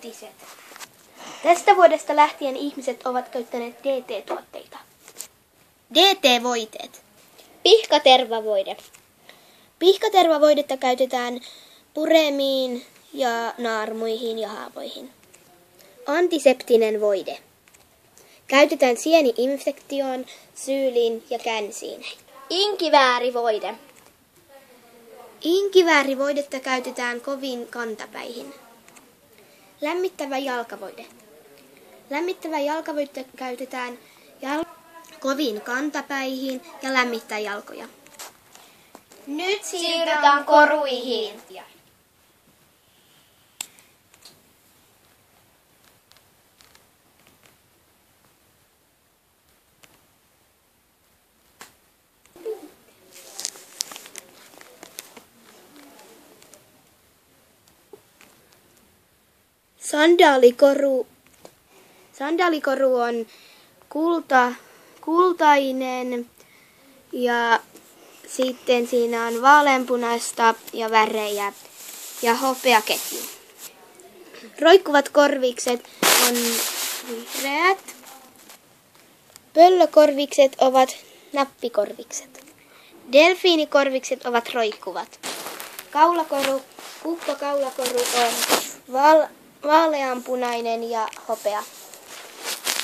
Uutiset. Tästä vuodesta lähtien ihmiset ovat käyttäneet DT-tuotteita. DT-voiteet. Pihkatervavoide. Pihkatervavoidetta käytetään puremiin ja naarmuihin ja haavoihin. Antiseptinen voide. Käytetään sieni-infektioon, syyliin ja känsiin. Inkiväärivoide. Inkiväärivoidetta käytetään koviin kantapäihin. Lämmittävä jalkavoide. Lämmittävä jalkavoidetta käytetään koviin kantapäihin ja lämmittää jalkoja. Nyt siirrytään koruihin. Sandaalikoru on kultainen ja sitten siinä on vaaleanpunaista ja värejä ja hopeaketju. Roikkuvat korvikset on vihreät. Pöllökorvikset ovat nappikorvikset. Delfiinikorvikset ovat roikkuvat. Kukkokaulakoru on vaaleanpunainen ja hopea.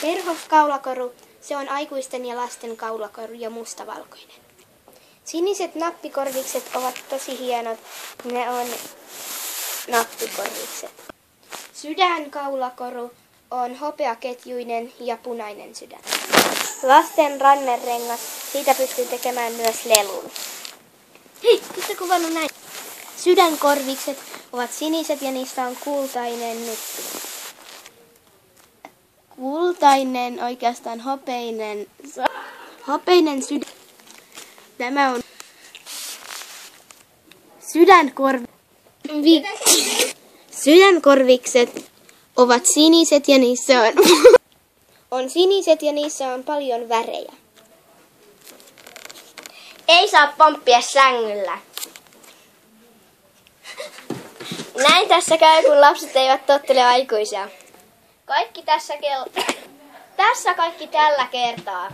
Perhoskaulakoru, se on aikuisten ja lasten kaulakoru ja mustavalkoinen. Siniset nappikorvikset ovat tosi hienot, ne on nappikorvikset. Sydänkaulakoru on hopeaketjuinen ja punainen sydän. Lasten rannerengas, siitä pystyy tekemään myös lelun. Hei, mitä kuvannut näin? Sydänkorvikset ovat siniset ja niistä on kultainen nuppi. Kultainen, oikeastaan hopeinen sydän. Tämä on Sydänkorvikset ovat siniset ja niissä on paljon värejä. Ei saa pomppia sängyllä. Näin tässä käy, kun lapset eivät tottele aikuisia. Tässä kaikki tällä kertaa.